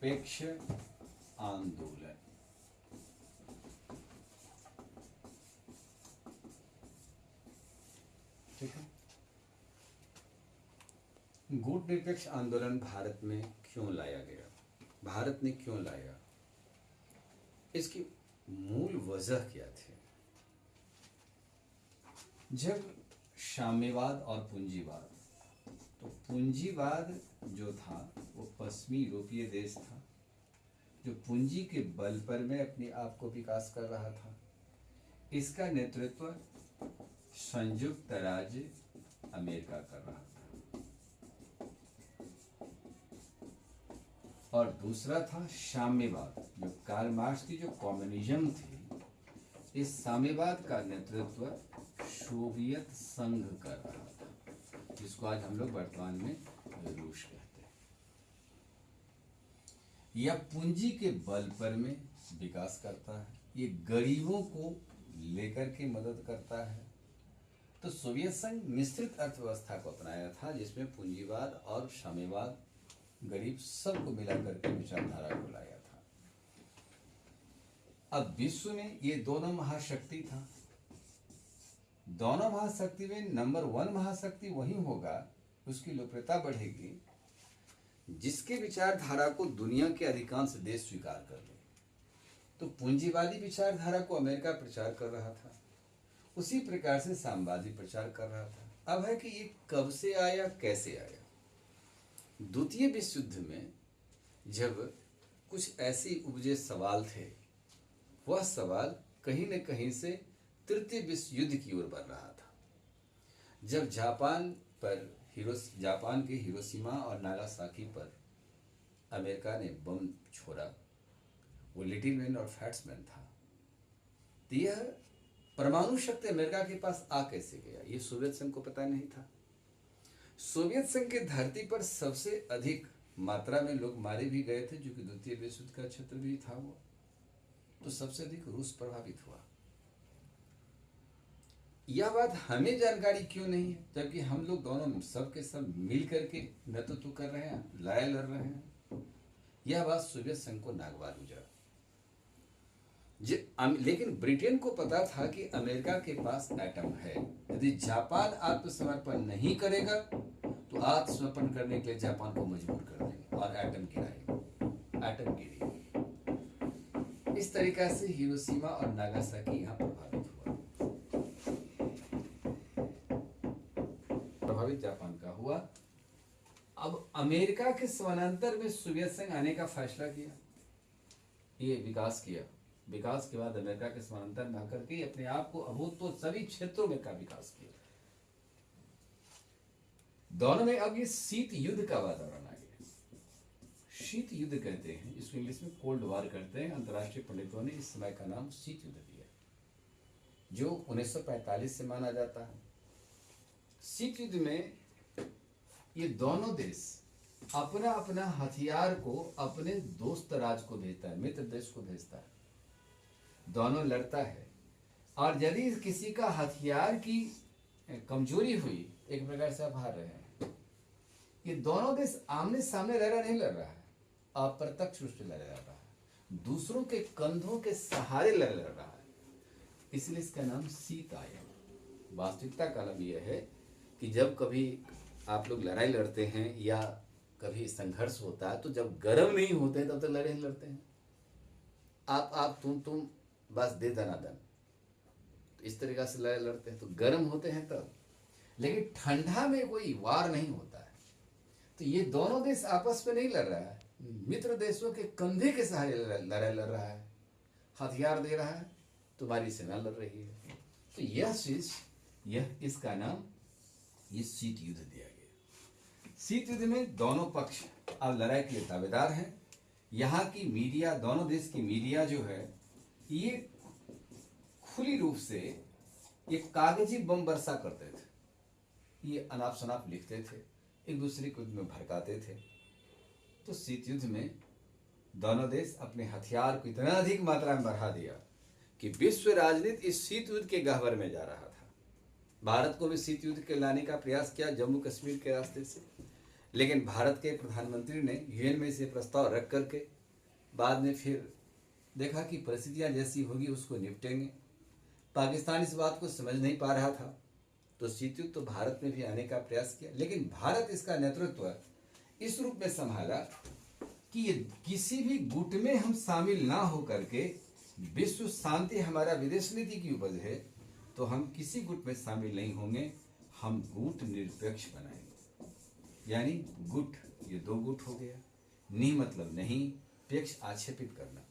निरपेक्ष आंदोलन। ठीक है, गुट निरपेक्ष आंदोलन भारत में क्यों लाया गया, भारत ने क्यों लाया, इसकी मूल वजह क्या थी। जब साम्यवाद और पूंजीवाद, तो पूंजीवाद जो था वो पश्चिमी यूरोपीय देश था जो पूंजी के बल पर में अपने आप को विकास कर रहा था। इसका नेतृत्व संयुक्त राज्य अमेरिका कर रहा था। और दूसरा था साम्यवाद, जो कार्ल मार्क्स की जो कम्युनिज्म थी, इस साम्यवाद का नेतृत्व सोवियत संघ कर रहा था, जिसको आज हम लोग वर्तमान में रूस कहते हैं। यह पूंजी के बल पर में विकास करता है, ये गरीबों को लेकर के मदद करता है। तो सोवियत संघ मिश्रित अर्थव्यवस्था को अपनाया था, जिसमें पूंजीवाद और साम्यवाद गरीब सबको मिलाकर के विचारधारा को लाया था। अब विश्व में ये दोनों महाशक्ति था। दोनों महाशक्ति में नंबर 1 महाशक्ति वही होगा, उसकी लोकप्रियता बढ़ेगी जिसके विचारधारा को दुनिया के अधिकांश देश स्वीकार कर ले। तो पूंजीवादी विचारधारा को अमेरिका प्रचार कर रहा था, उसी प्रकार से साम्यवादी प्रचार कर रहा था। अब है कि ये कब से आया, कैसे आया। द्वितीय विश्व युद्ध में जब कुछ ऐसे उपजे सवाल थे, वह सवाल कहीं न कहीं से तृतीय विश्व युद्ध की ओर बढ़ रहा था। जब जापान के हिरोशिमा और नागासाकी पर अमेरिका ने बम छोड़ा, वो लिटिल मैन और फैट्स मैन था। तो यह परमाणु शक्ति अमेरिका के पास आ कैसे गया, ये सोवियत संघ को पता नहीं था। सोवियत संघ की धरती पर सबसे अधिक मात्रा में लोग मारे भी गए थे, जो कि द्वितीय विश्व युद्ध का क्षेत्र भी था वो। तो सबसे अधिक रूस प्रभावित हुआ। यह बात हमें जानकारी क्यों नहीं है, जबकि हम लोग दोनों सब के सब मिल करके नेतृत्व कर रहे हैं, लड़ाई लड़ रहे हैं। यह बात सोवियत संघ को नागवार गुजरा। लेकिन ब्रिटेन को पता था कि अमेरिका के पास एटम है। यदि जापान आत्मसमर्पण नहीं करेगा तो आत्मसमर्पण करने के लिए जापान को मजबूर कर देंगे और एटम गिराएंगे, एटम गिरेगी। इस तरीका से हिरोशिमा और नागासाकी यहाँ प्रभावित हुआ। प्रभावित जापान का हुआ। अब अमेरिका के समानांतर में सोवियत संघ आने का फैसला किया, ये विकास किया। विकास के बाद अमेरिका के समानांतर में आकर के अपने आप को अभूतपूर्व सभी क्षेत्रों में का विकास किया। दोनों में अब ये शीत युद्ध का वातावरण आ गया। शीत युद्ध कहते हैं, इसको इंग्लिश में कोल्ड वॉर करते हैं। अंतर्राष्ट्रीय पंडितों ने इस समय का नाम शीत युद्ध दिया, जो 1945 से माना जाता है। शीत युद्ध में ये दोनों देश अपना अपना हथियार को अपने दोस्त राज्य को भेजता है, मित्र देश को भेजता है, दोनों लड़ता है। और यदि किसी का हथियार की कमजोरी हुई, एक प्रकार से आप हार रहे हैं। ये दोनों देश आमने सामने नहीं लड़ रहा है, अप्रत्यक्ष रूप से लड़ रहा है, दूसरों के कंधों के सहारे लड़ रहा है, इसलिए इसका नाम शीत आया। वास्तविकता का मतलब यह है कि जब कभी आप लोग लड़ाई लड़ते हैं या कभी संघर्ष होता है, तो जब गर्म नहीं होते हैं तब तक लड़ाई लड़ते हैं। आप तुम बस दे दनादन, तो इस तरीका से लड़ाई लड़ते हैं। तो गर्म होते हैं तब, लेकिन ठंडा में कोई वार नहीं होता है। तो ये दोनों देश आपस में नहीं लड़ रहा है, मित्र देशों के कंधे के सहारे लड़ाई लड़ रहा है, हथियार दे रहा है, तुम्हारी सेना लड़ रही है। तो यह इसका नाम ये शीत युद्ध दिया गया। शीत युद्ध में दोनों पक्ष अब लड़ाई के लिए दावेदार हैं। यहाँ की मीडिया, दोनों देश की मीडिया जो है, ये खुली रूप से ये कागजी बम वर्षा करते थे, ये अनाप शनाप लिखते थे, एक दूसरे को में भड़काते थे। तो शीत युद्ध में दोनों देश अपने हथियार को इतना अधिक मात्रा में बढ़ा दिया कि विश्व राजनीति इस शीत युद्ध के गह्वर में जा रहा था। भारत को भी शीत युद्ध के लाने का प्रयास किया जम्मू कश्मीर के रास्ते से, लेकिन भारत के प्रधानमंत्री ने यूएन में इसे प्रस्ताव रख करके बाद में फिर देखा कि परिस्थितियां जैसी होगी उसको निपटेंगे। पाकिस्तान इस बात को समझ नहीं पा रहा था, तो सीतुयुद्ध तो भारत में भी आने का प्रयास किया, लेकिन भारत इसका नेतृत्व इस रूप में संभाला कि ये किसी भी गुट में हम शामिल ना हो करके, विश्व शांति हमारा विदेश नीति की उपज है, तो हम किसी गुट में शामिल नहीं होंगे, हम गुट निरपेक्ष बनाएंगे। यानी गुट, ये दो गुट हो गया, नी मतलब नहीं, पेक्ष आक्षेपित करना,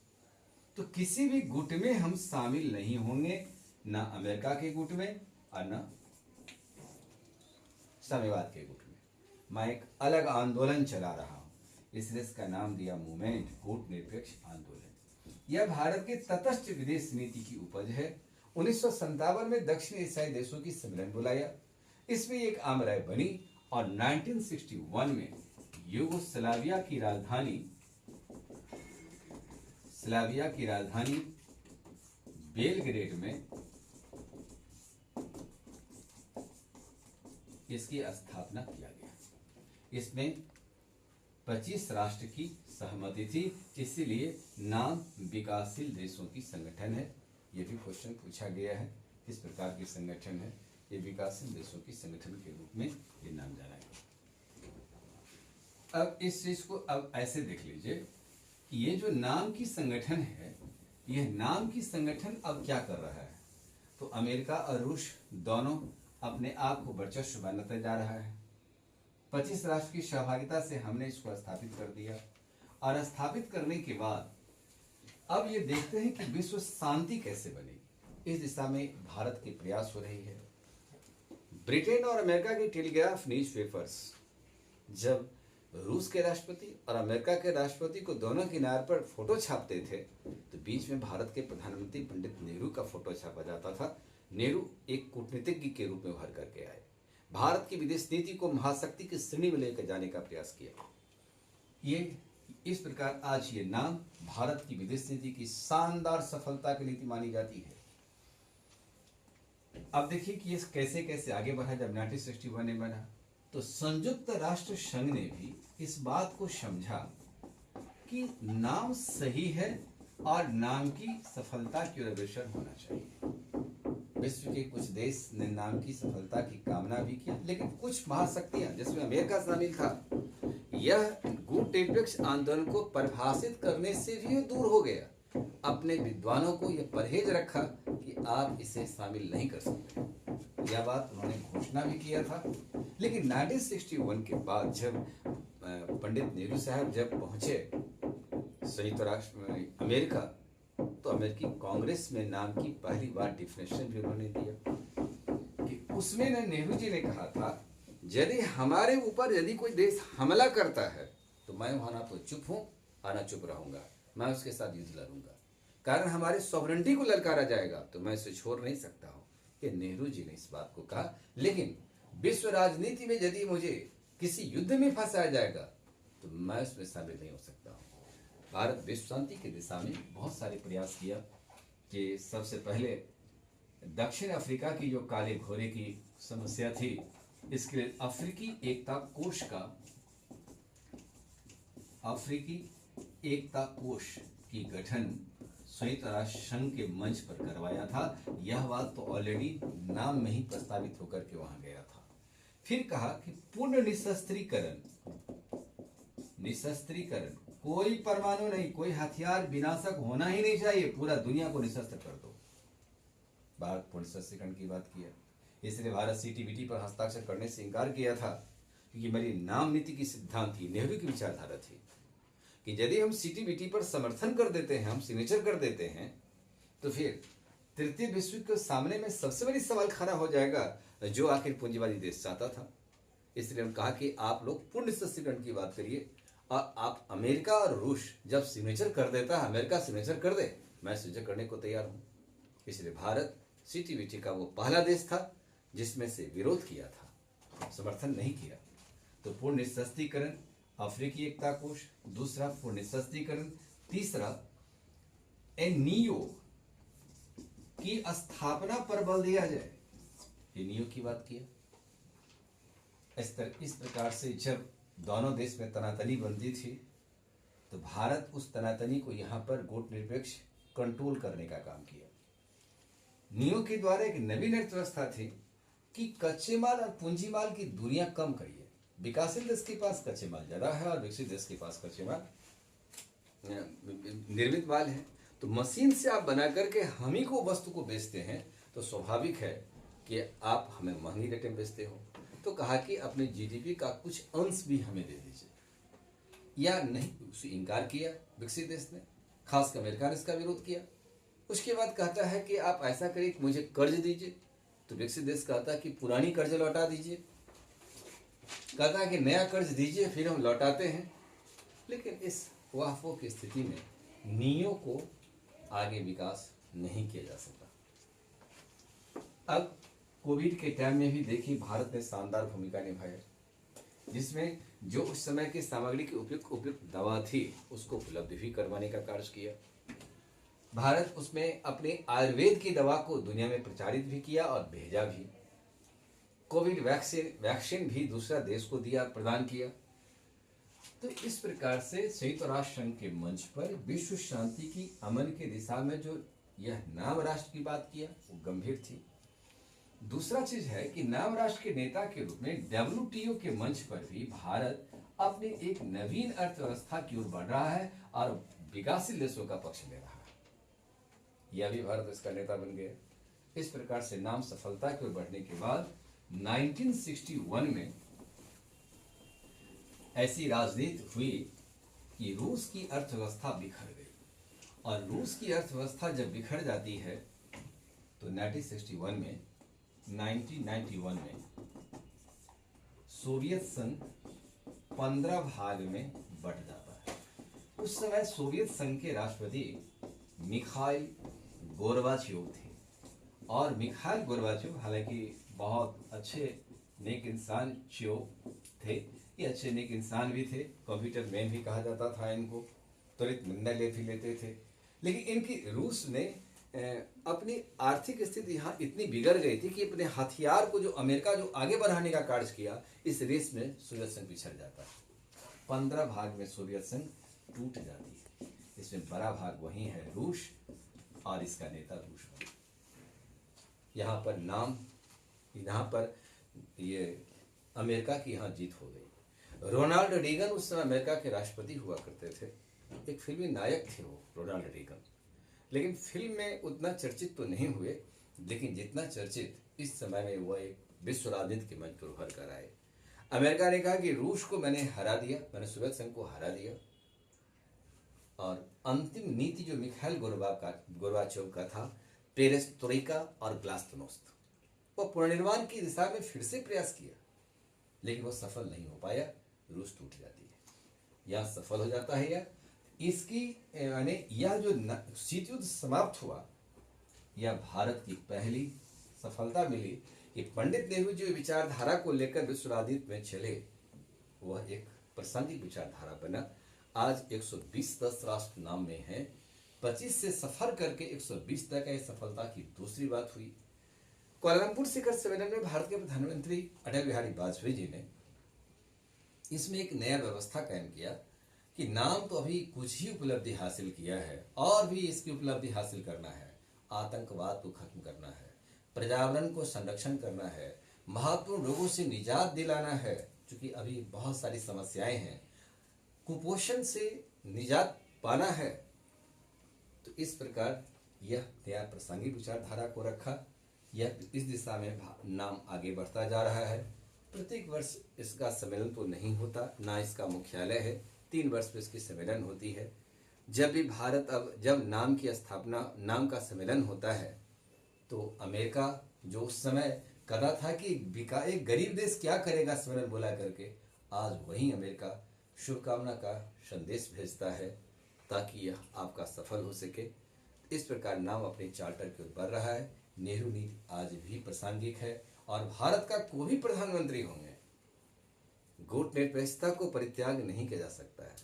तो किसी भी गुट में हम शामिल नहीं होंगे, ना अमेरिका के गुट में और ना साम्यवाद के गुट में। मैं एक अलग आंदोलन चला रहा हूं, इसलिए इसका नाम दिया मूवमेंट, गुट निरपेक्ष आंदोलन। यह भारत के तटस्थ विदेश नीति की उपज है। 1957 में दक्षिण एशियाई देशों की सम्मेलन बुलाया, इसमें एक आम राय बनी और 1961 में यूगोस्लाविया की राजधानी बेलग्रेड में इसकी स्थापना किया गया। इसमें 25 राष्ट्र की सहमति थी, इसीलिए नाम विकासशील देशों की संगठन है। यह भी क्वेश्चन पूछा गया है, किस प्रकार की संगठन है, ये विकासशील देशों की संगठन के रूप में ये नाम जाना गया। अब इस चीज को अब ऐसे देख लीजिए कि ये जो नाम की संगठन है, यह नाम की संगठन अब क्या कर रहा है, तो अमेरिका और रूस दोनों अपने आप को वर्चस्व बनाते जा रहा है। 25 राष्ट्र की सहभागिता से हमने इसको स्थापित कर दिया, और स्थापित करने के बाद अब ये देखते हैं कि विश्व शांति कैसे बनेगी, इस दिशा में भारत के प्रयास हो रही है। ब्रिटेन और अमेरिका के टेलीग्राफ न्यूज़पेपर्स जब रूस के राष्ट्रपति और अमेरिका के राष्ट्रपति को दोनों किनार पर फोटो छापते थे, तो बीच में भारत के प्रधानमंत्री पंडित नेहरू का फोटो छापा जाता था। नेहरू एक कूटनीतिज्ञ के रूप में उभर करके आए, भारत की विदेश नीति को महाशक्ति की श्रेणी में लेकर जाने का प्रयास किया। ये इस प्रकार आज ये नाम भारत की विदेश नीति की शानदार सफलता की नीति मानी जाती है। अब देखिए कि ये कैसे कैसे आगे बढ़ा। जब 1961 में बना, तो संयुक्त राष्ट्र संघ ने भी इस बात को समझा कि नाम सही है और नाम की सफलता की ओर अग्रसर होना चाहिए। विश्व के कुछ देश ने नाम की सफलता की कामना भी किया, लेकिन कुछ महाशक्तियां जिसमें अमेरिका शामिल था, यह गुट निरपेक्ष आंदोलन को परिभाषित करने से भी दूर हो गया। अपने विद्वानों को यह परहेज रखा कि आप इसे शामिल नहीं कर सकते। यह बात उन्होंने घोषणा भी किया था। लेकिन 1961 के बाद जब पंडित नेहरू साहब जब पहुंचे संयुक्त राष्ट्र अमेरिका, तो अमेरिकी कांग्रेस में नाम की पहली बार डिफिनेशन भी उन्होंने दिया कि उसमें नेहरू जी ने कहा था, यदि हमारे ऊपर यदि कोई देश हमला करता है तो मैं वहां ना तो चुप हूं और ना चुप रहूंगा, मैं उसके साथ युद्ध लड़ूंगा। कारण हमारे सॉवरेंटी को ललकारा जाएगा तो मैं इसे छोड़ नहीं सकता हूं। कि नेहरू जी ने इस बात को कहा। लेकिन विश्व राजनीति में यदि मुझे किसी युद्ध में फंसाया जाएगा तो मैं उसमें शामिल नहीं हो सकता हूं। भारत विश्व शांति की दिशा में बहुत सारे प्रयास किया कि सबसे पहले दक्षिण अफ्रीका की जो काले घोड़े की समस्या थी, इसके लिए अफ्रीकी एकता कोष की गठन संयुक्त राष्ट्र संघ के मंच पर करवाया था। यह बात तो ऑलरेडी नाम में ही प्रस्तावित होकर के वहां गया था। फिर कहा कि पूर्ण निशस्त्रीकरण, कोई परमाणु नहीं, कोई हथियार विनाशक होना ही नहीं चाहिए, पूरा दुनिया को निशस्त्र कर दो। भारत पूर्ण निशस्त्रीकरण की बात किया। इसलिए भारत सीटीबीटी पर हस्ताक्षर करने से इनकार किया था, क्योंकि मेरी नाम नीति की सिद्धांत थी, नेहरू की विचारधारा थी कि यदि हम सीटीबीटी पर समर्थन कर देते हैं, हम सिग्नेचर कर देते हैं, तो फिर तृतीय विश्व के सामने में सबसे बड़ी सवाल खड़ा हो जाएगा, जो आखिर पूंजीवादी देश चाहता था। इसलिए उन्होंने कहा कि आप लोग पूर्ण निशस्त्रीकरण की बात करिए, और आप अमेरिका और रूस जब सिग्नेचर कर देता है, अमेरिका सिग्नेचर कर दे, मैं सिग्नेचर करने को तैयार हूं। इसलिए भारत सीटीबीटी का वो पहला देश था जिसमें से विरोध किया था, समर्थन नहीं किया। तो पूर्ण निशस्त्रीकरण, अफ्रीकी एकता कोष, दूसरा पूर्ण निशस्त्रीकरण, तीसरा एनईओ की स्थापना पर बल दिया जाए, एनईओ की बात किया। इस प्रकार से जब दोनों देश में तनातनी बनती थी, तो भारत उस तनातनी को यहाँ पर गुट निरपेक्ष कंट्रोल करने का काम किया। नियो के द्वारा एक नवीन अर्थव्यवस्था थी कि कच्चे माल और पूंजी माल की दूरियां कम करिए। विकासशील देश के पास कच्चे माल ज्यादा है और विकसित देश के पास कच्चे माल निर्मित माल है। तो मशीन से आप बना करके हम ही को वस्तु को बेचते हैं, तो स्वाभाविक है कि आप हमें महंगी रेट में बेचते हो। तो कहा कि अपने जीडीपी का कुछ अंश भी हमें दे दीजिए, या नहीं, उसे इनकार किया विकसित देश ने, खासकर अमेरिका ने इसका विरोध किया। उसके बाद कहता है कि आप ऐसा करिए कि मुझे कर्ज दीजिए, तो विकसित देश कहता है कि पुरानी कर्ज लौटा दीजिए, कहता है कि नया कर्ज दीजिए, फिर हम लौटाते हैं। लेकिन इस वाहफो की स्थिति में नियो को आगे विकास नहीं किया जा सका। अब कोविड के टाइम में भी देखिए भारत ने शानदार भूमिका निभाई, जिसमें जो उस समय की सामग्री की उपयुक्त दवा थी उसको उपलब्ध भी करवाने का कार्य किया। भारत उसमें अपने आयुर्वेद की दवा को दुनिया में प्रचारित भी किया और भेजा भी। कोविड वैक्सीन भी दूसरा देश को दिया, प्रदान किया। तो इस प्रकार से संयुक्त राष्ट्र संघ के मंच पर विश्व शांति की अमन की दिशा में जो यह नाम राष्ट्र की बात किया वो गंभीर थी। दूसरा चीज है कि नाम राष्ट्र के नेता के रूप में WTO के मंच पर भी भारत अपने एक नवीन अर्थव्यवस्था की ओर बढ़ रहा है और विकासशील देशों का पक्ष ले रहा है। यह भी भारत इसका नेता बन गया। इस प्रकार से नाम सफलता की ओर बढ़ने के बाद 1961 में ऐसी राजनीति हुई कि रूस की अर्थव्यवस्था बिखर गई, और रूस की अर्थव्यवस्था जब बिखर जाती है तो 1991 में सोवियत संघ 15 भाग में बंट जाता है। उस समय सोवियत संघ के राष्ट्रपति मिखाइल गोर्बाचेव थे, और मिखाइल गोर्बाचेव हालांकि बहुत अच्छे नेक इंसान थे, ये अच्छे नेक इंसान भी थे, कंप्यूटर मैन भी कहा जाता था इनको, त्वरित निर्णय भी लेते थे। लेकिन इनकी रूस ने अपनी आर्थिक स्थिति यहाँ इतनी बिगड़ गई थी कि अपने हथियार को जो अमेरिका जो आगे बढ़ाने का कार्य किया, इस रेस में सोवियत संघ पिछड़ जाता है। 15 भाग में सोवियत संघ टूट जाती है। इसमें बड़ा भाग वही है रूस, और इसका नेता रूस बना। यहाँ पर ये अमेरिका की यहाँ जीत हो गई। रोनाल्ड रीगन उस समय अमेरिका के राष्ट्रपति हुआ करते थे। एक फिल्मी नायक थे वो रोनाल्ड रीगन, लेकिन फिल्म में उतना चर्चित तो नहीं हुए, लेकिन जितना चर्चित इस समय में वह एक विश्व राजनीति के मंच पर उभर कर आए। अमेरिका ने कहा कि रूस को मैंने हरा दिया, मैंने सोवियत संघ को हरा दिया, और अंतिम नीति जो मिखाइल गोर्बाचेव का था, पेरेस्ट्रोइका और ग्लास्तनोस्त, वह पुनर्निर्माण की दिशा में फिर से प्रयास किया, लेकिन वह सफल नहीं हो पाया। रूस टूट जाती है, यह सफल हो जाता है। यह इसकी यानी यह जो शीत युद्ध समाप्त हुआ, यह भारत की पहली सफलता मिली कि पंडित नेहरू जो विचारधारा को लेकर विश्व राजनीति में चले, वह एक प्रासंगिक विचारधारा बना। आज 120 राष्ट्र नाम में है, 25 से सफर करके 120 तक है। सफलता की दूसरी बात हुई कोलंबुर शिखर सम्मेलन में भारत के प्रधानमंत्री अटल बिहारी वाजपेयी जी ने इसमें एक नया व्यवस्था कायम किया कि नाम तो अभी कुछ ही उपलब्धि हासिल किया है, और भी इसकी उपलब्धि हासिल करना है। आतंकवाद को खत्म करना है, पर्यावरण को संरक्षण करना है, महत्वपूर्ण रोगों से निजात दिलाना है, क्योंकि अभी बहुत सारी समस्याएं हैं, कुपोषण से निजात पाना है। तो इस प्रकार यह नया प्रासंगिक विचारधारा को रखा। यह इस दिशा में नाम आगे बढ़ता जा रहा है। प्रत्येक वर्ष इसका सम्मेलन तो नहीं होता, ना इसका मुख्यालय है, 3 वर्ष में इसकी सम्मेलन होती है। जब भी भारत जब नाम की स्थापना, नाम का सम्मेलन होता है, तो अमेरिका जो उस समय कहा था कि एक गरीब देश क्या करेगा सम्मेलन बोला करके, आज वही अमेरिका शुभकामना का संदेश भेजता है ताकि यह आपका सफल हो सके। इस प्रकार नाम अपने चार्टर की ओर बढ़ रहा है। नेहरू नीति आज भी प्रासंगिक है, और भारत का कोई भी प्रधानमंत्री होंगे, गुट निरपेक्षता को परित्याग नहीं किया जा सकता है।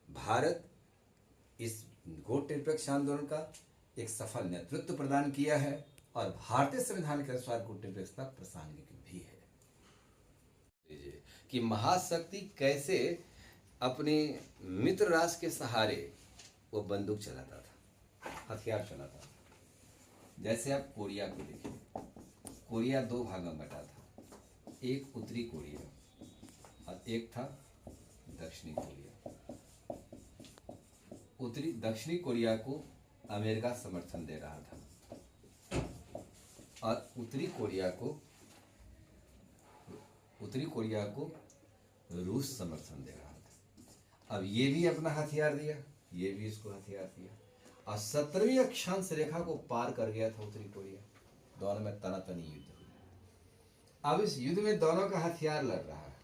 भारत इस गुट निरपेक्ष आंदोलन का एक सफल नेतृत्व प्रदान किया है, और भारतीय संविधान के अनुसार गुट निरपेक्षता प्रासंगिक भी है। कि कि महाशक्ति कैसे अपने मित्र राष्ट्र के सहारे वो बंदूक चलाता था, हथियार चलाता था। जैसे आप कोरिया को देखिए, कोरिया दो भागों में बटा था, एक उत्तरी कोरिया और एक था दक्षिणी कोरिया। दक्षिणी कोरिया को अमेरिका समर्थन दे रहा था और उत्तरी कोरिया को रूस समर्थन दे रहा था। अब ये भी अपना हथियार दिया, ये भी इसको हथियार दिया और 17वीं अक्षांश रेखा को पार कर गया था उत्तरी कोरिया। दोनों में तनातनी युद्ध हुआ। अब इस युद्ध में दोनों का हथियार लड़ रहा है,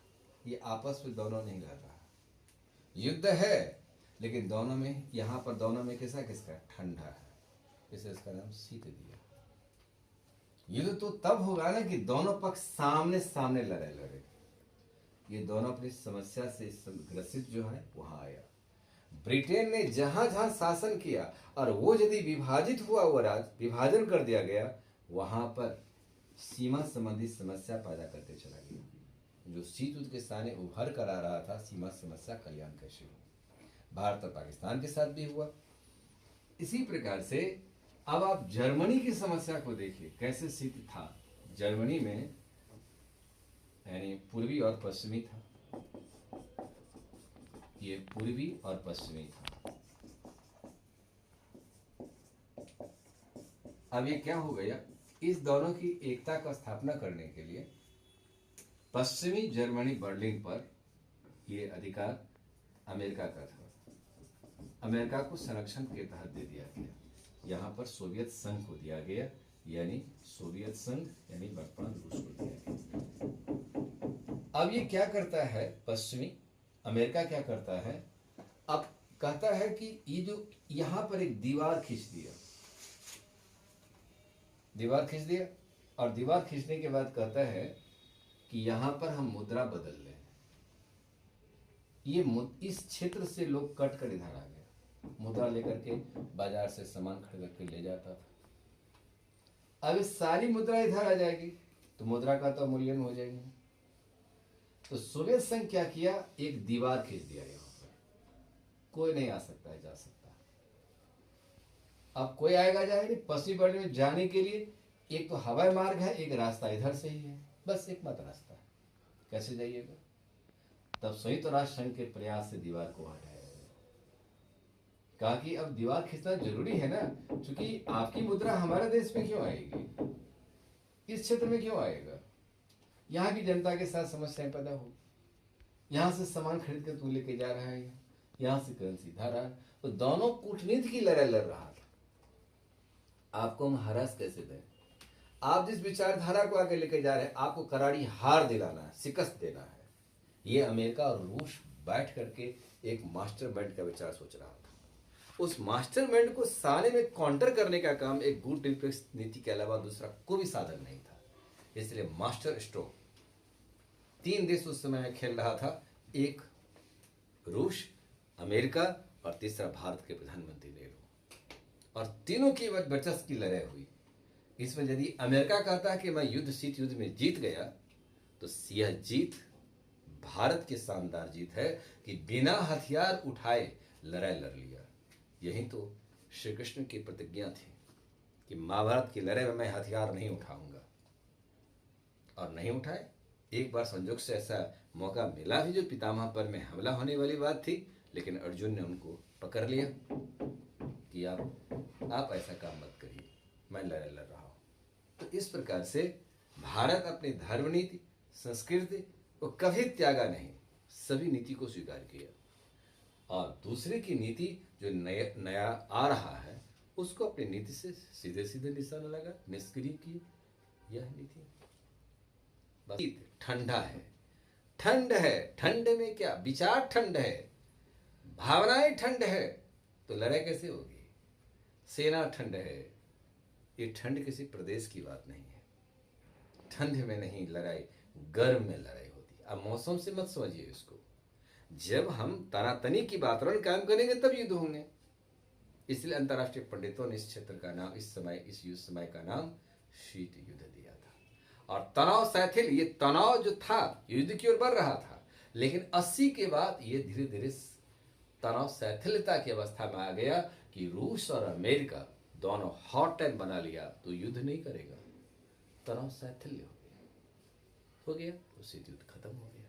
ये आपस में दोनों नहीं लड़ रहा, युद्ध है लेकिन दोनों में, यहाँ पर दोनों में किसका ठंडा है, इसे इसका नाम शीत दिया। युद्ध तो तब होगा ना कि दोनों पक्ष सामने सामने लड़े। ये दोनों अपनी समस्या से ग्रसित जो है वहां आया। ब्रिटेन ने जहां जहां शासन किया और वो यदि विभाजित हुआ, वो राज्य विभाजन कर दिया गया, वहां पर सीमा संबंधी समस्या पैदा करते चला गया। जो शीत युद्ध के सामने उभर कर आ रहा था, सीमा समस्या कल्याण कैसे हो, भारत और पाकिस्तान के साथ भी हुआ। इसी प्रकार से अब आप जर्मनी की समस्या को देखिए, कैसे शीत था जर्मनी में, यानी पूर्वी और पश्चिमी था, ये पूर्वी और पश्चिमी था। अब ये क्या हो गया, इस दोनों की एकता का स्थापना करने के लिए पश्चिमी जर्मनी बर्लिन पर ये अधिकार अमेरिका का था। अमेरिका को संरक्षण के तहत दे दिया गया, यहाँ पर सोवियत संघ को दिया गया, यानी सोवियत संघ यानी वर्तमान रूस को दिया गया। अब ये क्या करता है, पश्चिमी अमेरिका क्या करता है, अब कहता है कि ये जो यहाँ पर एक दीवार खींच दिया और दीवार खींचने के बाद कहता है कि यहाँ पर हम मुद्रा बदल लें। ये इस क्षेत्र से लोग कट कर इधर आ गए, मुद्रा लेकर के बाजार से सामान खरीद के ले जाता था। अब इस सारी मुद्रा इधर आ जाएगी तो मुद्रा का तो मूल्यन हो जाएगी। तो सोवियत संघ क्या किया, एक दीवार खींच दिया, यहाँ पर कोई नहीं आ सकता है, जा सकता। अब कोई आएगा जाएगा, पश्चिमी बर्लिन में जाने के लिए एक तो हवाई मार्ग है, एक रास्ता इधर से ही है, बस एक मात्र रास्ता है। कैसे जाइएगा? तब संयुक्त राष्ट्र संघ के प्रयास से दीवार को हटाया गया। कहा कि अब दीवार खींचना जरूरी है ना, क्योंकि आपकी मुद्रा हमारे देश में क्यों आएगी, इस क्षेत्र में क्यों आएगा, यहाँ की जनता के साथ समस्याएं पैदा हो, यहाँ से सामान खरीद कर तू लेके जा रहा है, यहाँ से करेंसी इधर आ, तो दोनों कूटनीति की लड़ाई लड़ रहा था। आपको हम हरास कैसे दें, आप जिस विचारधारा को आगे लेके जा रहे हैं, आपको करारी हार दिलाना है, शिकस्त देना है। ये अमेरिका और रूस बैठ करके एक मास्टरमाइंड का विचार सोच रहा था। उस मास्टरमाइंड को सारे में काउंटर करने का काम एक गुड डिप्लोमेसी नीति के अलावा दूसरा कोई साधन नहीं था। इसलिए मास्टर स्ट्रोक 3 देश उस समय खेल रहा था, एक रूस, अमेरिका और तीसरा भारत के प्रधानमंत्री नेहरू, और तीनों की वर्चस्व की लड़ाई हुई। इसमें यदि अमेरिका कहता कि मैं शीत युद्ध में जीत गया, तो यह जीत भारत की शानदार जीत है कि बिना हथियार उठाए लड़ाई लड़ लिया। यही तो श्री कृष्ण की प्रतिज्ञा थी कि महाभारत की लड़ाई में मैं हथियार नहीं उठाऊंगा, और नहीं उठाए। एक बार संजोग से ऐसा मौका मिला भी, जो पितामह पर में हमला होने वाली बात थी, लेकिन अर्जुन ने उनको पकड़ लिया कि आप ऐसा काम मत करिए, मैं लड़ाई लड़ रहा हूं। तो इस प्रकार से भारत अपनी धर्म नीति, संस्कृति को कभी त्यागा नहीं, सभी नीति को स्वीकार किया, और दूसरे की नीति जो नया आ रहा है उसको अपनी नीति से सीधे सीधे निशाना लगा, निष्क्रिय की। यह नीति ठंडा है, ठंड है, ठंड में क्या विचार, ठंड है, भावनाएं ठंड है, तो लड़ाई कैसे होगी? सेना ठंड है। ये ठंड किसी प्रदेश की बात नहीं है, ठंड में नहीं लड़ाई, गर्म में लड़ाई होती है। अब मौसम से मत समझिए इसको, जब हम तनातनी की वातावरण कायम करेंगे तब युद्ध होंगे। इसलिए अंतर्राष्ट्रीय पंडितों ने इस क्षेत्र का नाम, इस युद्ध समय का नाम शीत युद्ध दिया था। और तनाव शैथिल, ये तनाव जो था युद्ध की ओर बढ़ रहा था, लेकिन 80 के बाद ये धीरे धीरे तनाव शैथिल्यता की अवस्था में आ गया कि रूस और अमेरिका दोनों हॉट एंड बना लिया तो युद्ध नहीं करेगा, तनाव शैथिल्य हो गया तो शीत युद्ध खत्म हो गया।